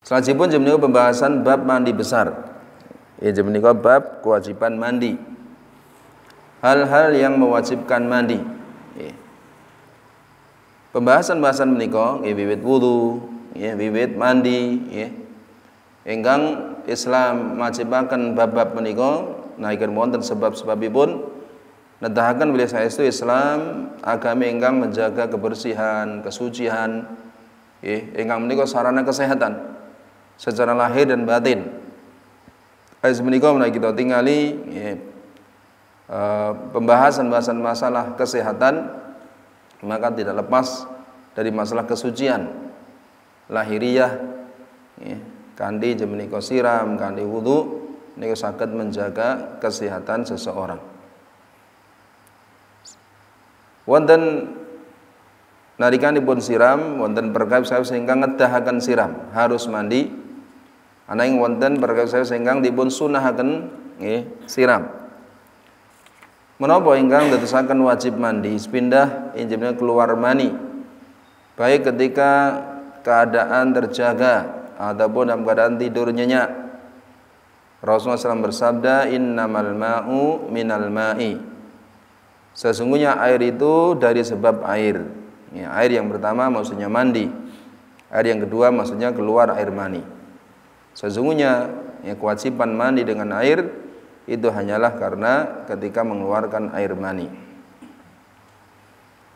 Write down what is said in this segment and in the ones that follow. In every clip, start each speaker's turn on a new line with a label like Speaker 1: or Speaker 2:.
Speaker 1: Salajipun jam menika pembahasan bab mandi besar. Ya jam menika bab kewajiban mandi. Hal-hal yang mewajibkan mandi. Ya. Pembahasan-pembahasan menika nggih wiwit wudu, ya wiwit mandi, ya. Ingkang Islam majibaken bab-bab menika naiken wonten sebab-sebabipun nedahaken bilih saestu Islam agama ingkang menjaga kebersihan, kesucian, ya ingkang menika sarana kesehatan secara lahir dan batin. Ayat menika menawi kita tingali ya, pembahasan masalah kesehatan, maka tidak lepas dari masalah kesucian lahiriah ya, kanthi menika siram, kanthi wudu niku saged menjaga kesehatan seseorang. Wonten nalikanipun siram wonten perkawis ingkang ngedahaken siram harus mandi. Ananging wonten perkawis ingkang dipun sunahaken nggih siram. Menapa ingkang dadosaken wajib mandi sepindah injilnya keluar mani, baik ketika keadaan terjaga ataupun dalam keadaan tidur nyenyak. Rasulullah SAW bersabda, innamal ma'u minal ma'i. Sesungguhnya air itu dari sebab air. Ya, air yang pertama maksudnya mandi. Air yang kedua maksudnya keluar air mani. Sesungguhnya ya, kewajiban mandi dengan air itu hanyalah karena ketika mengeluarkan air mani.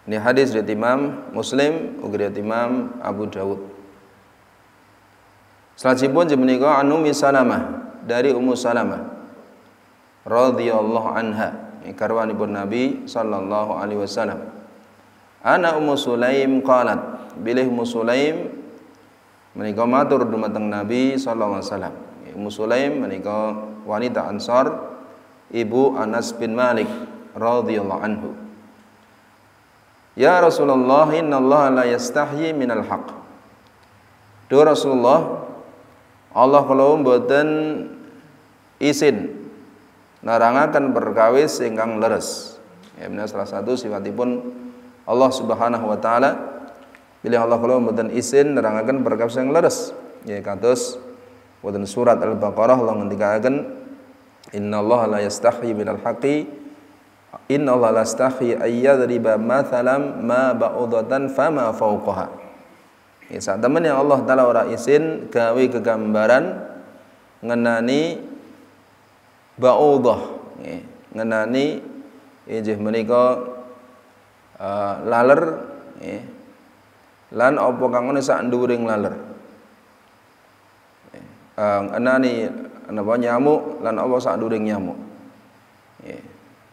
Speaker 1: Ini hadis riwayat Imam Muslim, riwayat Imam Abu Dawud. Salajipun menika an Ummi Salamah, dari Ummu Salamah radhiyallahu anha, garwanipun Nabi sallallahu alaihi wasallam. Ana Ummu Sulaim qalat, bilih Ummu Sulaim menika matur dumateng Nabi sallallahu alaihi wasallam. Ummu Sulaim menika wanita Ansar, ibu Anas bin Malik radhiyallahu anhu. Ya Rasulullah, innallaha la yastahyi minal haqq. Duh Rasulullah, Allah kalau mboten izin narangaken perkawis ingkang leres. Ya bener salah satu sifatipun Allah Subhanahu wa taala. Bila Allah kalau mboten izin nerangaken perkawis yang leres. Ya kados wonten surat Al-Baqarah Allah ngendikaken innallaha la yastahyi minal haqqi innallaha la yastahyi ayyadriba mathalan ma ba'udatan fama fawqaha. Ya sak temen yang Allah taala ora izin gawe kegambaran ngenani ba'udah, ya, ngenani injih menika laler, ya. Lan apa kang ana sak nduwuring laler. Enani napa nyamuk lan apa sak nduwuring nyamuk.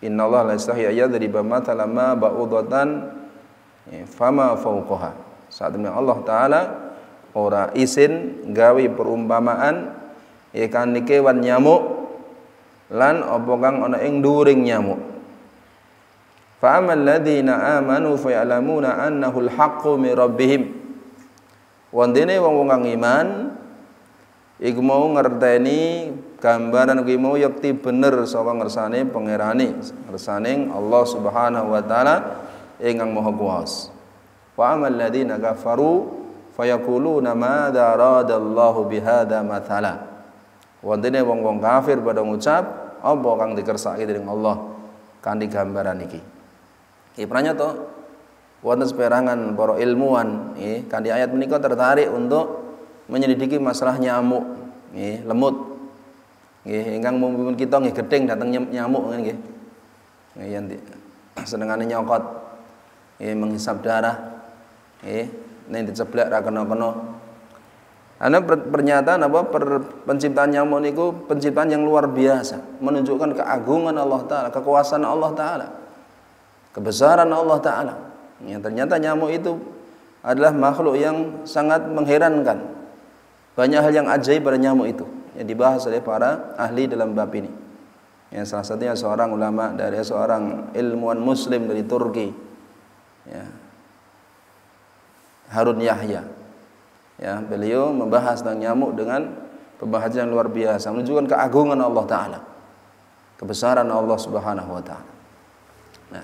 Speaker 1: Innallaha la yastahyi ayyadriba mathalan ma ba'udatan fama fawqaha. Saat demi Allah taala ora izin gawe perumpamaan ikan kewan nyamuk lan apa kang ana ing nduwuring nyamuk. Fa amal ladzina amanu fa ya'lamuna annahu al-haqqu min rabbihim. Wondene wong-wong kang iman iku mau ngerteni gambaran kuwi mau yakti bener saka ngersane pangerane, ngersane Allah Subhanahu wa taala ingkang Maha Kuwasa. Wa amal ladzina kafaru fayaquluna madza radallahu bihadza mathala. Wondene wong-wong kafir pada ngucap apa kang dikersake dening Allah kanthi gambaran iki. Pranyata wonten seperangan para ilmuwan kanthi ayat menika tertarik untuk menyelidiki masalah nyamuk, lemut. Ingkang mumpun kita nggih gething dateng nyamuk nggih. Yen senengane nyokot, menghisap darah. Nek diceblek ra kena-kena. Ana pernyataan penciptaan nyamuk niku penciptaan yang luar biasa, menunjukkan keagungan Allah taala, kekuasaan Allah taala, kebesaran Allah taala. Ya, ternyata nyamuk itu adalah makhluk yang sangat mengherankan. Banyak hal yang ajaib pada nyamuk itu yang dibahas oleh para ahli dalam bab ini. Yang salah satunya seorang ulama dari seorang ilmuwan muslim dari Turki. Ya. Harun Yahya. Ya, beliau membahas tentang nyamuk dengan pembahasan yang luar biasa, menunjukkan keagungan Allah taala, kebesaran Allah Subhanahu wa taala. Nah,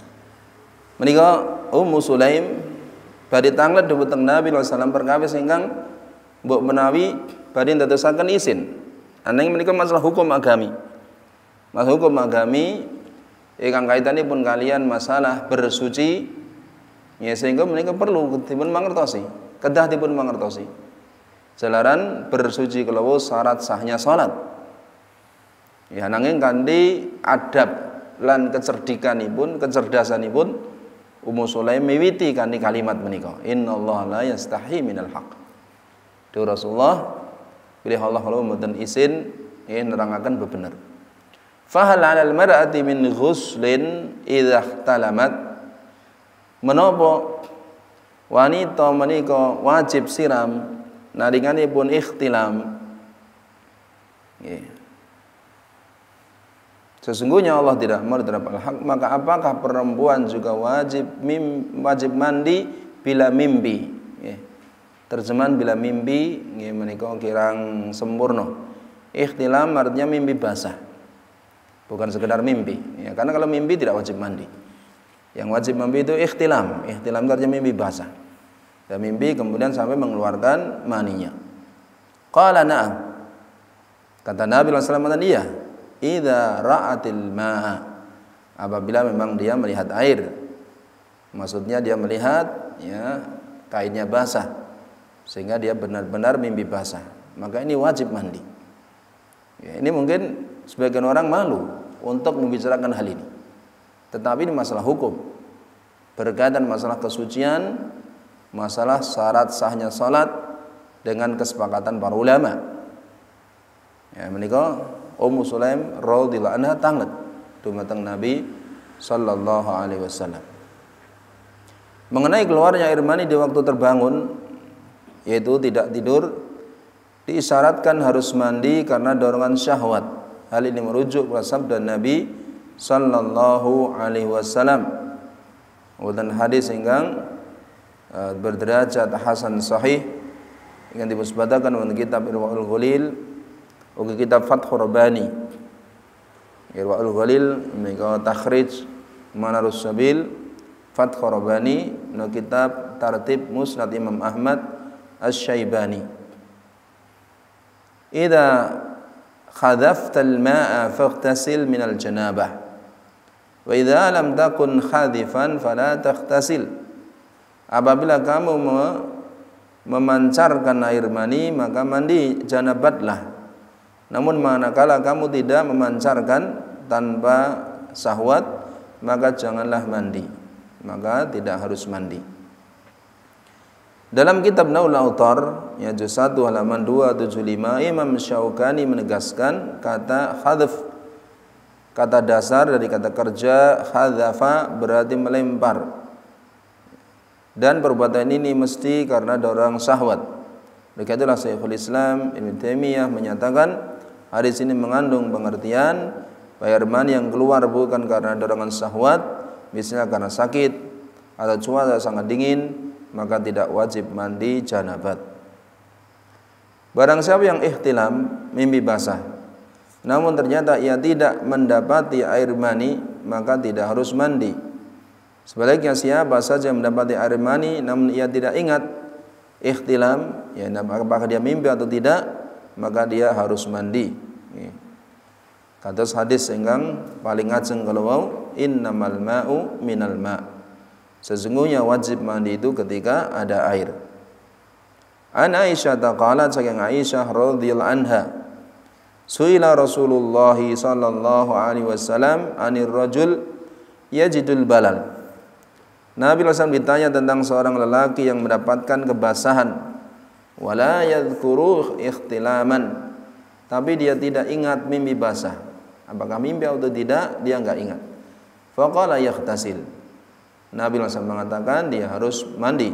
Speaker 1: menika Ummu Sulaim badhe tanglet dhumateng Nabi sallallahu alaihi wasallam perkawis ingkang mbok menawi badhe ndadosaken isin. Ananging menika masalah hukum agami. Masalah hukum agami ingkang kaitanipun kalian masalah bersuci ya, sehingga menika perlu dipun mangertosi, kedah dipun mangertosi. Jalaran bersuci kelawu syarat sahnya salat. Ya nanging kanthi adab lan kecerdasanipun Ummu Sulaim miwiti kanthi kalimat menika, innallaha la yastahi minal haqq. Duh Rasulullah bilih Allah kalau mboten izin nerangaken bebener. Fahal 'alal mar'ati min ghuslin idza ihtalamat. Menapa wanita menika wajib siram naringanipun ikhtilam. Nggih. Sesungguhnya Allah tidak menerapkan hak, maka apakah perempuan juga wajib mandi bila mimpi? Ya. Terjemahan bila mimpi nggih menika kirang sempurna. Ikhtilam artinya mimpi basah. Bukan sekedar mimpi. Ya, karena kalau mimpi tidak wajib mandi. Yang wajib mimpi itu ikhtilam. Ikhtilam artinya mimpi basah. Dan mimpi kemudian sampai mengeluarkan maninya. Qala na'am. Kata Nabi sallallahu alaihi wasallam, iya. Idza ra'atil ma'a, apabila memang dia melihat air, maksudnya dia melihat ya kainnya basah sehingga dia benar-benar mimpi basah, maka ini wajib mandi. Ya, ini mungkin sebagian orang malu untuk membicarakan hal ini, tetapi ini masalah hukum berkaitan masalah kesucian, masalah syarat sahnya salat dengan kesepakatan para ulama. Ya menika Ummu Sulaim radhiyallahu anha tanget dumateng Nabi sallallahu alaihi wasallam. Mengenai keluarnya air mani di waktu terbangun, yaitu tidak tidur, diisyaratkan harus mandi karena dorongan syahwat. Hal ini merujuk pada sabda Nabi sallallahu alaihi wasallam. Dan hadis ingkang berderajat hasan sahih yang disebutkan dalam kitab Irwaul Ghalil ugi kitab Fathur Rabbani. Irwaul Ghalil menika takhrij Manarus Sabil, Fathur Rabbani no kitab Tartib Musnad Imam Ahmad Asy-Syaibani. Idza khadhafta al-ma'a faghtasil min al-janabah wa idza lam takun khadifan fala taghtasil. Apabila kamu memancarkan air mani maka mandi janabatlah. Namun manakala kamu tidak memancarkan tanpa syahwat maka janganlah mandi, maka tidak harus mandi. Dalam kitab Naul Autar ya juz 1 halaman 275 Imam Syaukani menegaskan kata khadhf, kata dasar dari kata kerja khadhafa berarti melempar, dan perbuatan ini mesti karena dorong syahwat. Begitulah Syekhul Islam Ibnu Taimiyah menyatakan hadis ini mengandung pengertian air mani yang keluar bukan karena dorongan syahwat, misalnya karena sakit atau cuaca sangat dingin, maka tidak wajib mandi janabat. Barang siapa yang ihtilam mimpi basah, namun ternyata ia tidak mendapati air mani, maka tidak harus mandi. Sebaliknya siapa saja mendapati air mani namun ia tidak ingat ihtilam, ya apakah dia mimpi atau tidak, maka dia harus mandi. Kados hadis ingkang paling ngajeng kalau wau innamal ma'u minal ma'. Sesungguhnya wajib mandi itu ketika ada air. An Aisyah qalat, saking Aisyah radhiyallahu anha, suila Rasulullah sallallahu alaihi wasallam anir rajul yajidul balal. Nabi SAW ditanya tentang seorang lelaki yang mendapatkan kebasahan, wala yadhkuru ikhtilaman, tapi dia tidak ingat mimpi basah. Apakah mimpi atau tidak dia enggak ingat. Faqala yaghtasil. Nabi SAW mengatakan dia harus mandi.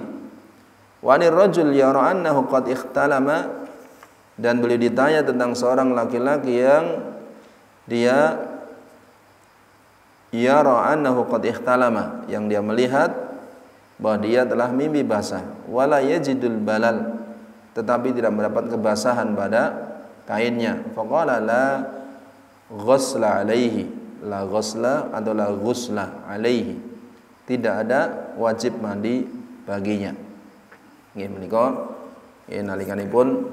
Speaker 1: Wa anir rajul yara annahu qad ikhtalama, dan beliau ditanya tentang seorang laki-laki yang dia yara annahu qad ikhtalama, yang dia melihat bahwa dia telah mimpi basah, wala yajidul balal, tetapi tidak mendapat kebasahan pada kainnya. Faqala la ghusla alaihi, la ghusla atau la ghusla alaihi, tidak ada wajib mandi baginya. Nggih menika nalikanipun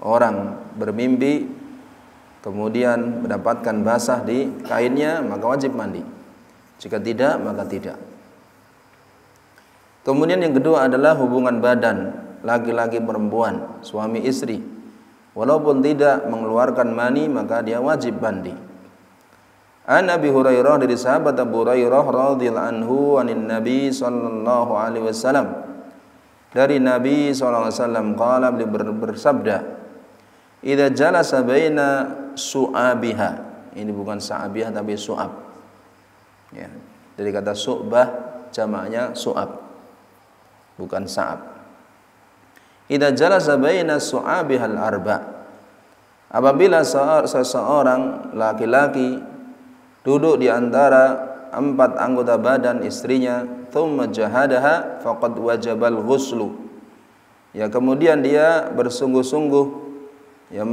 Speaker 1: orang bermimpi kemudian mendapatkan basah di kainnya, maka wajib mandi. Jika tidak, maka tidak. Kemudian yang kedua adalah hubungan badan laki-laki perempuan, suami istri. Walaupun tidak mengeluarkan mani, maka dia wajib mandi. An Abi Hurairah, dari sahabat Abu Hurairah radhiyallahu anhu, anin Nabi sallallahu alaihi wasallam, dari Nabi sallallahu alaihi wasallam, qala, beliau bersabda, idza jalasa baina su'abiha. Ini bukan sa'abiyah tapi su'ab. Ya, dari kata su'bah jamaknya su'ab, bukan sa'ab. Idza jalasa baina su'abihal arba. Apabila seseorang laki-laki duduk di antara 4 anggota badan istrinya, thumma jahadaha faqad wajabal ghuslu. Ya, kemudian dia bersungguh-sungguh ya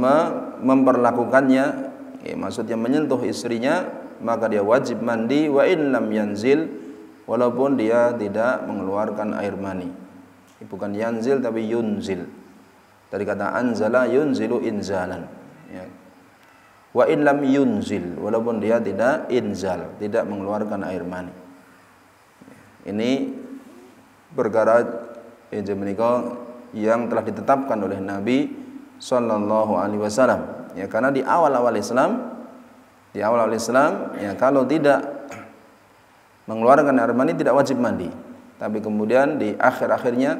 Speaker 1: memperlakukannya, ya, maksudnya menyentuh istrinya, maka dia wajib mandi, wa in lam yanzil, walaupun dia tidak mengeluarkan air mani. Bukan yanzil tapi yunzil. Dari kata anzala yunzilu inzalan. Ya. Wa in lam yunzil, walaupun dia tidak inzal, tidak mengeluarkan air mani. Ini perkara yang telah ditetapkan oleh Nabi sallallahu alaihi wasallam. Ya, karena di awal-awal Islam, ya, kalau tidak mengeluarkan air mani tidak wajib mandi. Tapi kemudian di akhir-akhirnya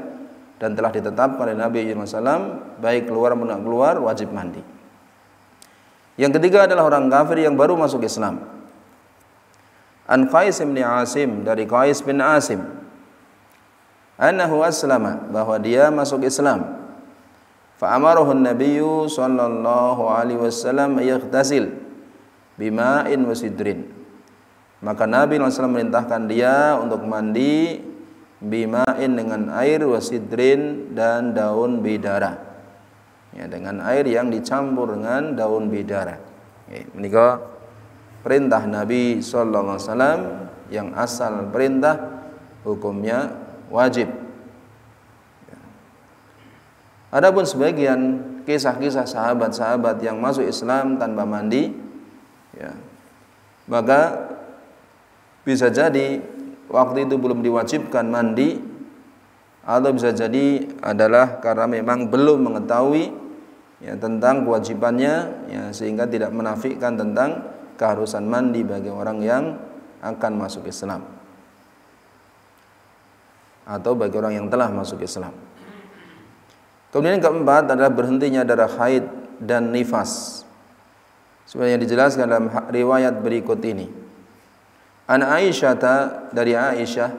Speaker 1: dan telah ditetapkan oleh Nabi sallallahu alaihi wasallam, baik keluar maupun tidak keluar wajib mandi. Yang ketiga adalah orang kafir yang baru masuk Islam. An Qais bin Asim, dari Qais bin Asim, annahu aslama, bahwa dia masuk Islam. Fa amarahu an-nabiyyu sallallahu alaihi wasallam yaghtasil bima'in wa sidrin. Maka Nabi sallallahu alaihi wasallam merintahkan dia untuk mandi bima'in, dengan air, wa sidrin, dan daun bidara. Ya, dengan air yang dicampur dengan daun bidara. Menika perintah Nabi sallallahu alaihi wasallam yang asal perintah hukumnya wajib. Adapun sebagian kisah-kisah sahabat-sahabat yang masuk Islam tanpa mandi, ya, maka bisa jadi waktu itu belum diwajibkan mandi, atau bisa jadi adalah karena memang belum mengetahui ya tentang kewajibannya, ya, sehingga tidak menafikan tentang keharusan mandi bagi orang yang akan masuk Islam atau bagi orang yang telah masuk Islam. Kemudian yang keempat adalah berhentinya darah haid dan nifas, sebenarnya dijelaskan dalam riwayat berikut ini. An Aisyah, dari Aisyah,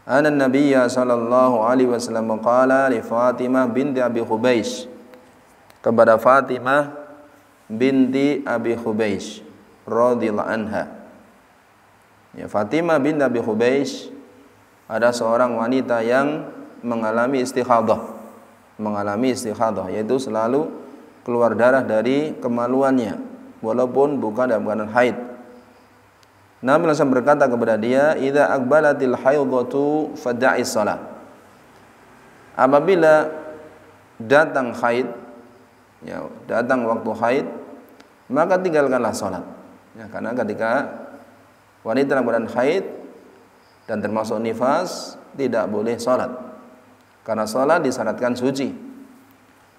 Speaker 1: anna Nabiyya sallallahu alaihi wasallam qala li Fatimah binti Abi Hubaysh, kepada Fatimah binti Abi Hubaysh radhiyallahu anha. Ya, Fatimah binti Abi Hubaysh ada seorang wanita yang mengalami istikhadah, yaitu selalu keluar darah dari kemaluannya walaupun bukan dalam keadaan haid. Nabi SAW berkata kepada dia, idza aqbalatil haidatu fada'is shalah. Apabila datang haid, ya, datang waktu haid, maka tinggalkanlah salat. Ya, karena ketika wanita dalam keadaan haid dan termasuk nifas tidak boleh salat. Karena salat disyaratkan suci.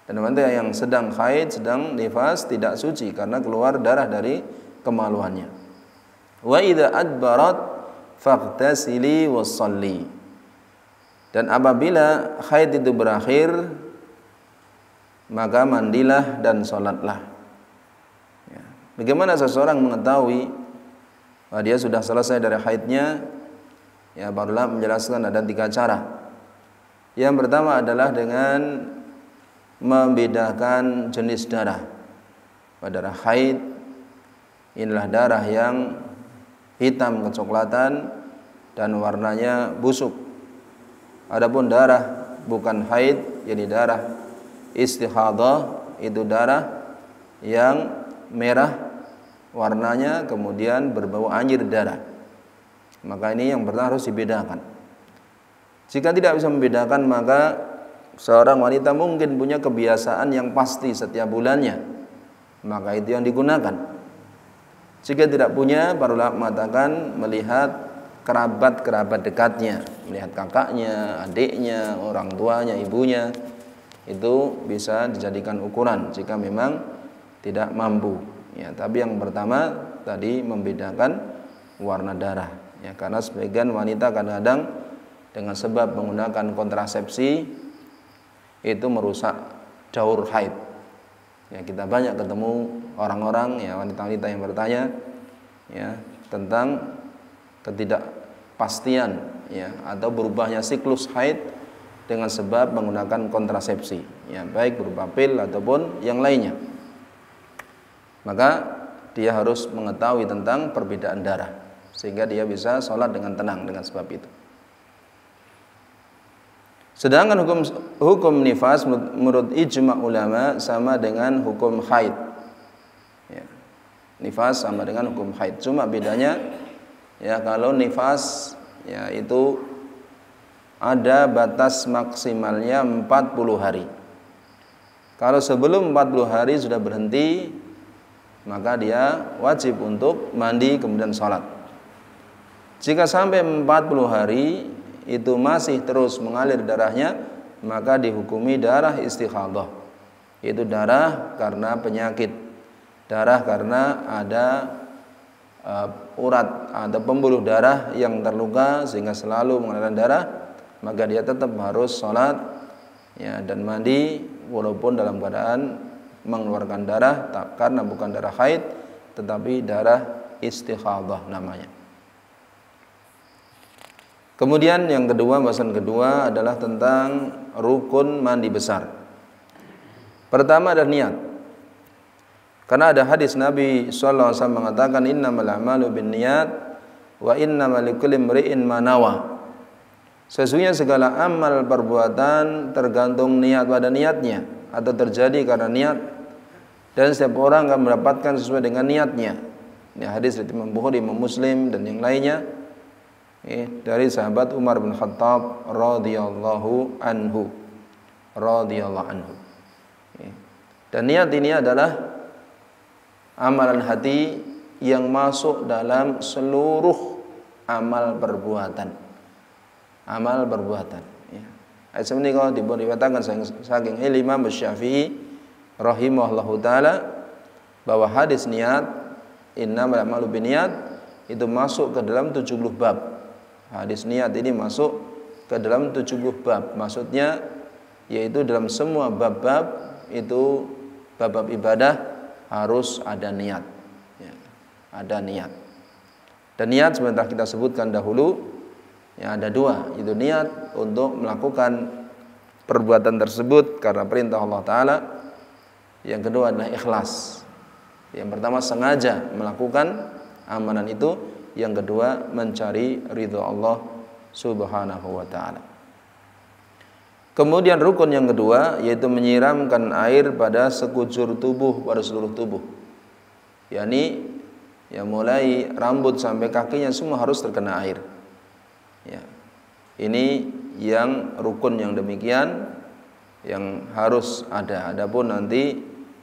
Speaker 1: Dan wanita yang sedang haid, sedang nifas tidak suci karena keluar darah dari kemaluannya. Wa idza adbarat faghtasili wassalli. Dan apabila haid itu berakhir, maka mandilah dan salatlah. Ya. Bagaimana seseorang mengetahui bahwa dia sudah selesai dari haidnya? Ya, barulah menjelaskan ada 3 cara. Yang pertama adalah dengan membedakan jenis darah. Darah haid inilah darah yang hitam kecoklatan dan warnanya busuk. Adapun darah bukan haid, jadi darah istikhadah, itu darah yang merah warnanya kemudian berbau anjir darah. Maka ini yang pertama harus dibedakan. Jika tidak bisa membedakan, maka seorang wanita mungkin punya kebiasaan yang pasti setiap bulannya, maka itu yang digunakan. Jika tidak punya, para ulama mengatakan melihat kerabat-kerabat dekatnya, melihat kakaknya, adiknya, orang tuanya, ibunya, itu bisa dijadikan ukuran jika memang tidak mampu. Ya, tapi yang pertama tadi membedakan warna darah. Ya, karena sebagian wanita kadang-kadang dengan sebab menggunakan kontrasepsi itu merusak daur haid. Ya, kita banyak ketemu orang-orang, ya, wanita-wanita yang bertanya, ya, tentang ketidakpastian, ya, atau berubahnya siklus haid dengan sebab menggunakan kontrasepsi, ya, baik berupa pil ataupun yang lainnya. Maka dia harus mengetahui tentang perbedaan darah sehingga dia bisa sholat dengan tenang dengan sebab itu. Sedangkan hukum nifas menurut ijma ulama sama dengan hukum haid. Ya. Nifas sama dengan hukum haid. Cuma bedanya, ya, kalau nifas, ya, itu ada batas maksimalnya 40 hari. Kalau sebelum 40 hari sudah berhenti, maka dia wajib untuk mandi kemudian sholat. Jika sampai 40 hari itu masih terus mengalir darahnya, maka dihukumi darah istighadah. Itu darah karena penyakit, darah karena ada urat atau pembuluh darah yang terluka sehingga selalu mengalirkan darah, maka dia tetap harus sholat, ya, dan mandi walaupun dalam keadaan mengeluarkan darah, karena bukan darah haid tetapi darah istighadah namanya. Kemudian yang kedua, bahasan kedua adalah tentang rukun mandi besar. Pertama adalah niat. Karena ada hadis Nabi sallallahu alaihi wasallam mengatakan innamal a'malu binniyat wa innamal likulli imri'in ma nawa. Sesungguhnya segala amal perbuatan tergantung niat pada niatnya atau terjadi karena niat, dan setiap orang akan mendapatkan sesuai dengan niatnya. Ini hadis dari Imam Bukhari, Imam Muslim dan yang lainnya, dari sahabat Umar bin Khattab radhiyallahu anhu. Dan niat ini adalah amalan hati yang masuk dalam seluruh amal perbuatan. Amal perbuatan, ya. Ayat ini kalau diberikan saking Imam Syafi'i rahimahullahu taala bahwa hadis niat innamal a'malu binniyat itu masuk ke dalam 70 bab. Hadis niat ini masuk ke dalam 70 bab. Maksudnya yaitu dalam semua bab-bab itu, bab-bab ibadah harus ada niat, ya, ada niat. Dan niat sebentar kita sebutkan dahulu, ya, ada dua, itu niat untuk melakukan perbuatan tersebut karena perintah Allah Ta'ala. Yang kedua adalah ikhlas. Yang pertama sengaja melakukan amalan itu, yang kedua mencari ridho Allah Subhanahu wa Ta'ala. Kemudian rukun yang kedua yaitu menyiramkan air pada sekujur tubuh, pada seluruh tubuh. yakni ya mulai rambut sampai kakinya semua harus terkena air. Ya. Ini yang rukun yang demikian yang harus ada. Adapun nanti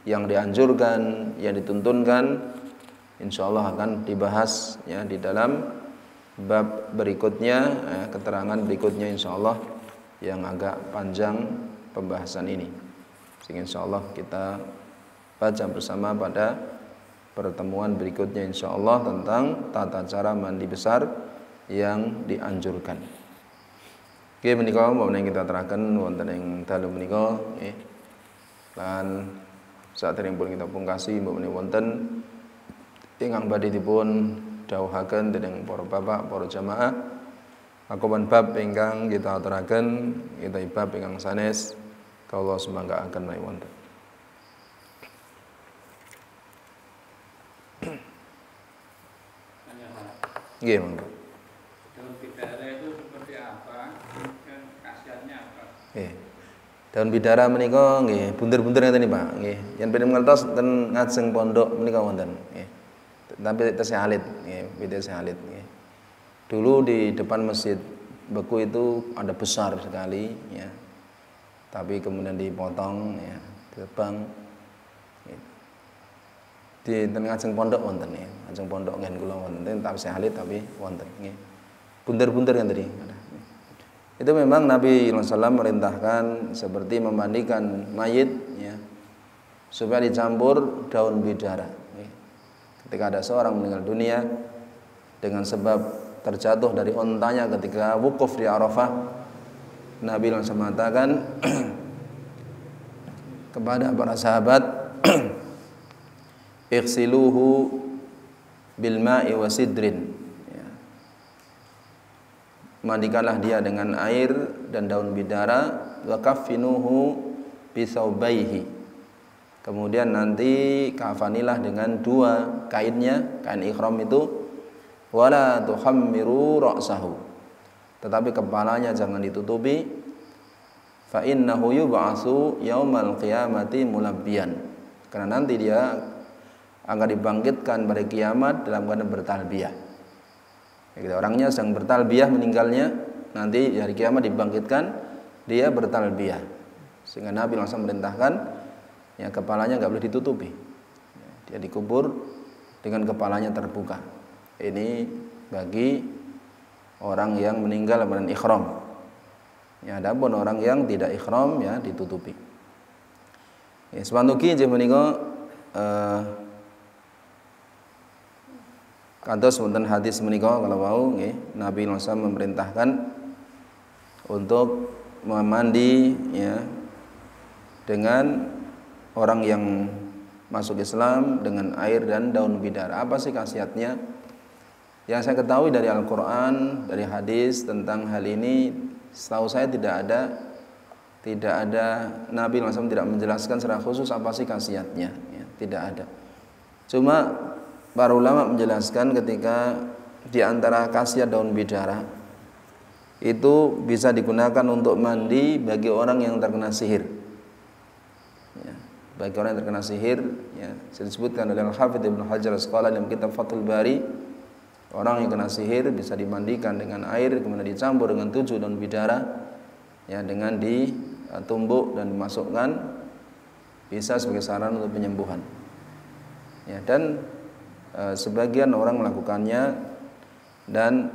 Speaker 1: yang dianjurkan, yang dituntunkan, insya Allah akan dibahas ya di dalam bab berikutnya, keterangan berikutnya insya Allah yang agak panjang pembahasan ini. Sehingga insya Allah kita baca bersama pada pertemuan berikutnya insya Allah tentang tata cara mandi besar yang dianjurkan. Oke, menika menawi kita terangkan wonten ing dalu menika nggih. Lan saderengipun kita pungkasi menawi wonten ingkang badhe dipun dawuhaken dening para bapak, para jamaah akoban bab ingkang kita aturaken kita bab ingkang sanes kawula sumangga akan menawi wonten. Nggih, monggo.
Speaker 2: Daun bidara itu seperti apa? Dan khasiatnya apa?
Speaker 1: Daun bidara menika nggih buntir-buntir ngeten iki, Pak. Nggih. Yen pengen ngertos ten ngajeng pondok menika wonten, nggih. Tapi tesih alit, nggih, tesih alit, nggih. Dulu di depan Masjid Beku itu ada besar sekali ya. tapi kemudian dipotong ya, ditebang. Di ngajeng pondok wonten ya, ngajeng pondok ngen kula wonten tapi halid tapi wonten nggih. Bunder-bunder yang tadi. Itu memang Nabi SAW merintahkan seperti memandikan mayit ya, supaya dicampur daun bidara. Ketika ada seorang meninggal dunia dengan sebab terjatuh dari ontanya ketika wukuf di Arafah, Nabi SAW mengatakan kepada para sahabat, ighsiluhu bil ma'i wa sidrin, ya. Mandikanlah dia dengan air dan daun bidara, wa kaffinuhu bisaubaihi, kemudian nanti kafanilah dengan dua kainnya, kain ihram itu, wala tuhammiru ra'sahu, tetapi kepalanya jangan ditutupi, fa innahu yub'atsu yaumal qiyamati mulabbiyan, karena nanti dia akan dibangkitkan pada kiamat dalam keadaan bertalbiyah. Ya, orangnya sedang bertalbiyah meninggalnya, nanti hari kiamat dibangkitkan dia bertalbiyah. Sehingga Nabi langsung merintahkan ya kepalanya nggak boleh ditutupi. Dia dikubur dengan kepalanya terbuka. Ini bagi orang yang meninggal dengan ihram. Ya, adapun orang yang tidak ihram ya ditutupi. Ya, sepantuki nggih menika kantos wonten hadis menika kalau mau nggih, Nabi SAW memerintahkan untuk memandi ya dengan orang yang masuk Islam dengan air dan daun bidara. Apa sih khasiatnya? Yang saya ketahui dari Al-Qur'an, dari hadis tentang hal ini, setahu saya tidak ada Nabi SAW tidak menjelaskan secara khusus apa sih khasiatnya ya, tidak ada. Cuma para ulama menjelaskan ketika di antara khasiat daun bidara itu bisa digunakan untuk mandi bagi orang yang terkena sihir. Ya, bagi orang yang terkena sihir, ya, disebutkan oleh Al-Hafidz Ibnu Hajar Al-Asqalani dalam kitab Fathul Bari, orang yang kena sihir bisa dimandikan dengan air kemudian dicampur dengan 7 daun bidara, ya, dengan ditumbuk dan dimasukkan, bisa sebagai saran untuk penyembuhan. Ya, dan sebagian orang melakukannya dan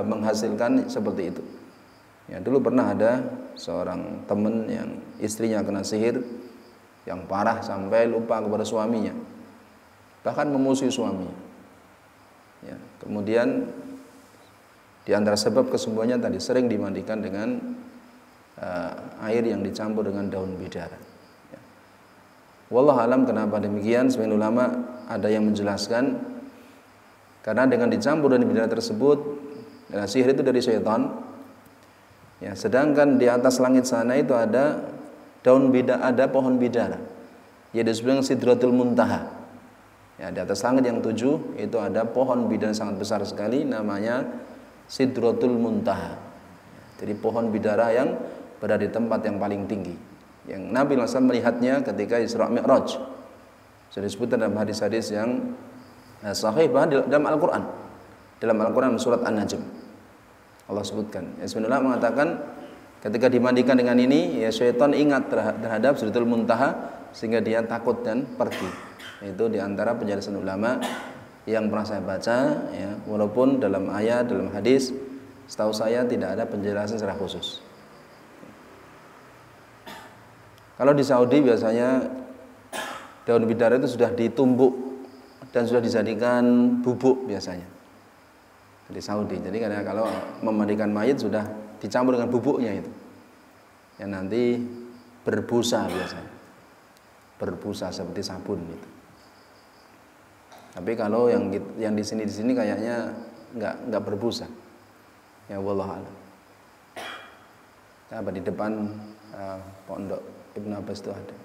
Speaker 1: menghasilkan seperti itu. Ya, dulu pernah ada seorang teman yang istrinya kena sihir yang parah sampai lupa kepada suaminya, bahkan memusuhi suaminya. Ya, kemudian di antara sebab kesembuhannya tadi sering dimandikan dengan air yang dicampur dengan daun bidara. Wallahu alam kenapa demikian. Sebagian ulama ada yang menjelaskan karena dengan dicampur dan bidara tersebut, dan sihir itu dari syaitan. Ya, sedangkan di atas langit sana itu ada daun bidara, ada pohon bidara. Ya, disebut Sidratul Muntaha. Ya, di atas langit yang 7 itu ada pohon bidara sangat besar sekali, namanya Sidratul Muntaha. Jadi pohon bidara yang berada di tempat yang paling tinggi, yang Nabi SAW melihatnya ketika Isra Mi'raj. Sudah disebutkan dalam hadis-hadis yang sahih, bahkan dalam Al-Quran. Dalam Al-Quran surat An-Najm Allah sebutkan. Ya, sebenarnya mengatakan ketika dimandikan dengan ini, ya syaitan ingat terhadap Sidratul Muntaha sehingga dia takut dan pergi. Itu diantara penjelasan ulama yang pernah saya baca. Ya, walaupun dalam ayat, dalam hadis, setahu saya tidak ada penjelasan secara khusus. Kalau di Saudi biasanya daun bidara itu sudah ditumbuk dan sudah dijadikan bubuk biasanya di Saudi. Jadi karena kalau memandikan mayit sudah dicampur dengan bubuknya itu, yang nanti berbusa biasanya, berbusa seperti sabun gitu. Tapi kalau yang di sini kayaknya nggak berbusa. Ya wallahu a'lam. Apa di depan pondok Ibnu Abbas itu ada.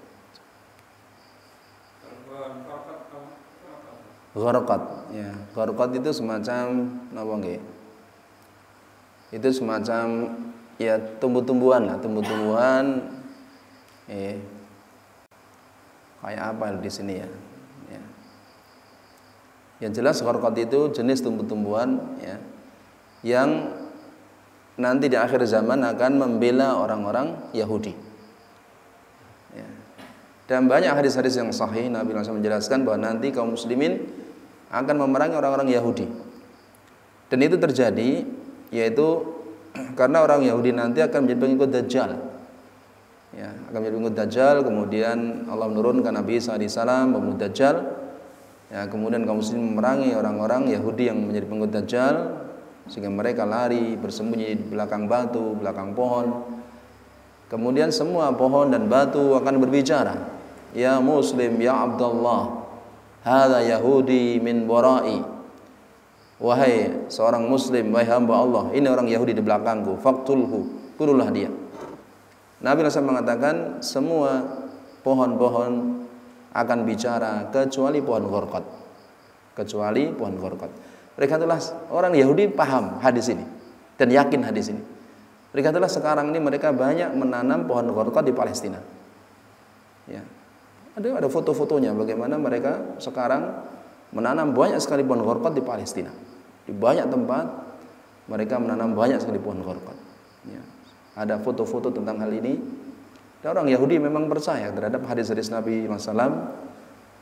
Speaker 1: Gharqat, ya. Gharqat itu semacam napa nggih? Itu semacam ya tumbuh-tumbuhan lah, tumbuh-tumbuhan kayak apa di sini ya. Ya. Yang jelas gharqat itu jenis tumbuh-tumbuhan ya yang nanti di akhir zaman akan membela orang-orang Yahudi. Ya. Dan banyak hadis-hadis yang sahih Nabi langsung menjelaskan bahwa nanti kaum muslimin akan memerangi orang-orang Yahudi. Dan itu terjadi yaitu karena orang Yahudi nanti akan menjadi pengikut Dajjal. Ya, akan menjadi pengikut Dajjal, kemudian Allah menurunkan Nabi Isa alaihissalam membunuh Dajjal. Ya, kemudian kaum muslimin memerangi orang-orang Yahudi yang menjadi pengikut Dajjal sehingga mereka lari bersembunyi di belakang batu, belakang pohon. Kemudian semua pohon dan batu akan berbicara, "Ya Muslim, ya Abdullah, hadza Yahudi min wara'i." Wahai seorang muslim, wahai hamba Allah, ini orang Yahudi di belakangku, faqtulhu, bunuhlah dia. Nabi SAW mengatakan semua pohon-pohon akan bicara kecuali pohon gharqad. Kecuali pohon gharqad. Mereka itulah orang Yahudi paham hadis ini dan yakin hadis ini. Mereka itulah sekarang ini mereka banyak menanam pohon gharqad di Palestina. Ya. Ada foto-fotonya bagaimana mereka sekarang menanam banyak sekali pohon gharqad di Palestina. Di banyak tempat mereka menanam banyak sekali pohon gharqad. Ya. Ada foto-foto tentang hal ini. Dan orang Yahudi memang percaya terhadap hadis-hadis Nabi SAW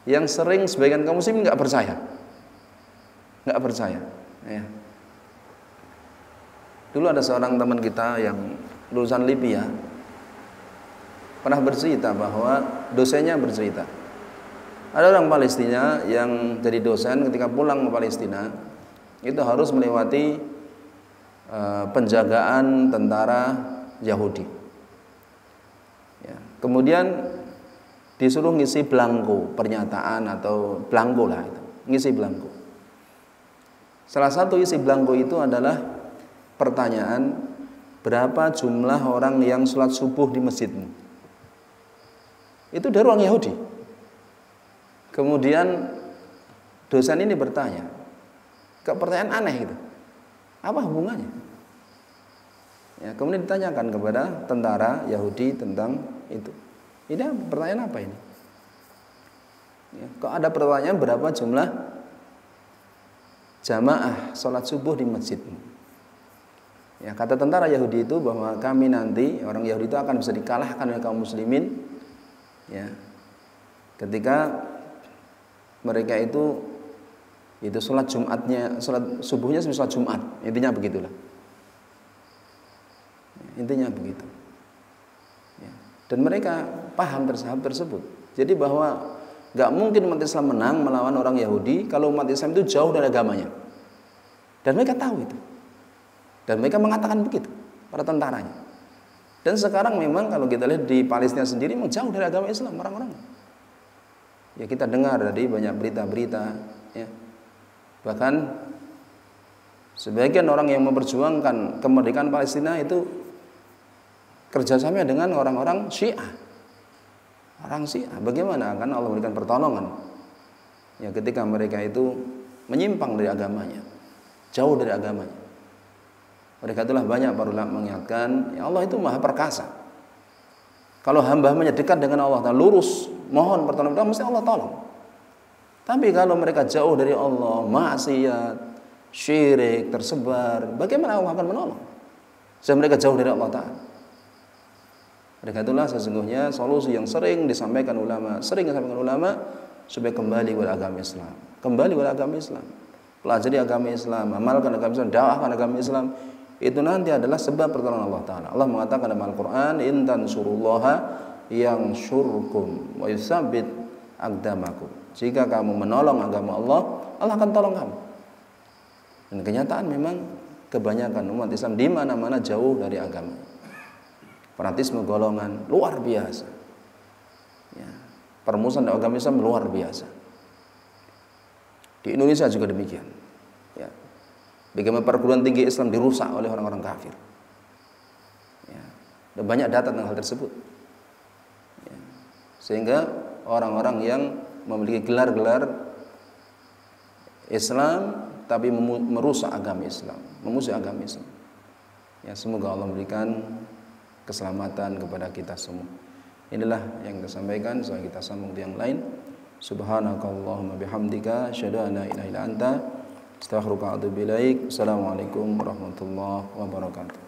Speaker 1: yang sering sebagian kaum muslimin nggak percaya. Nggak percaya. Ya. Dulu ada seorang teman kita yang lulusan Libya pernah bercerita bahwa dosennya bercerita. Ada orang Palestina yang jadi dosen ketika pulang ke Palestina itu harus melewati penjagaan tentara Yahudi. Ya. Kemudian disuruh ngisi belangko pernyataan atau belangko lah itu, ngisi belangko. Salah satu isi belangko itu adalah pertanyaan, berapa jumlah orang yang sholat subuh di masjidmu? Itu dari orang Yahudi. Kemudian dosen ini bertanya, pertanyaan aneh gitu, apa hubungannya? Ya, kemudian ditanyakan kepada tentara Yahudi tentang itu. Ini pertanyaan apa ini? Ya, kok ada pertanyaan berapa jumlah jamaah sholat subuh di masjidmu? Ya, kata tentara Yahudi itu bahwa kami nanti orang Yahudi itu akan bisa dikalahkan oleh kaum muslimin. Ya, ketika mereka itu sholat Jumatnya, sholat subuhnya sholat Jumat, intinya begitulah. Intinya begitu. Ya. Dan mereka paham tersebut. Jadi bahwa nggak mungkin umat Islam menang melawan orang Yahudi kalau umat Islam itu jauh dari agamanya. Dan mereka tahu itu. Dan mereka mengatakan begitu para tentaranya. Dan sekarang memang kalau kita lihat di Palestina sendiri memang jauh dari agama Islam orang-orang. Ya kita dengar dari banyak berita-berita. Ya. Bahkan sebagian orang yang memperjuangkan kemerdekaan Palestina itu kerjasamanya dengan orang-orang Syiah. Orang Syiah. Bagaimana? Kan Allah memberikan pertolongan. Ya ketika mereka itu menyimpang dari agamanya, jauh dari agamanya. Mereka itulah banyak para ulama mengingatkan, ya Allah itu maha perkasa. Kalau hamba-hambanya dekat dengan Allah dan lurus, mohon pertolongan, mesti Allah tolong. Tapi kalau mereka jauh dari Allah, maksiat, syirik, tersebar, bagaimana Allah akan menolong? Sebab mereka jauh dari Allah Ta'ala. Mereka itulah sesungguhnya solusi yang sering disampaikan ulama, supaya kembali kepada agama Islam. Kembali kepada agama Islam. Pelajari agama Islam, amalkan agama Islam, dakwahkan agama Islam. Itu nanti adalah sebab pertolongan Allah Ta'ala. Allah mengatakan dalam Al-Quran, in tansurullaha yansurkum wa yusabbit aqdamakum. Jika kamu menolong agama Allah, Allah akan tolong kamu. Dan kenyataan memang kebanyakan umat Islam di mana-mana jauh dari agama. Fanatisme golongan luar biasa. Ya. Permusuhan agama Islam luar biasa. Di Indonesia juga demikian. Ya. Bagaimana perguruan tinggi Islam dirusak oleh orang-orang kafir. Ya. Dan banyak data tentang hal tersebut. Ya. Sehingga orang-orang yang memiliki gelar-gelar Islam tapi merusak agama Islam, memusuhi agama Islam. Ya, semoga Allah memberikan keselamatan kepada kita semua. Inilah yang kita sampaikan, setelah kita sambung yang lain. Subhanakallahumma bihamdika asyhadu an la ilaha illa anta astaghfiruka wa atubu ilaik. Assalamualaikum warahmatullahi wabarakatuh.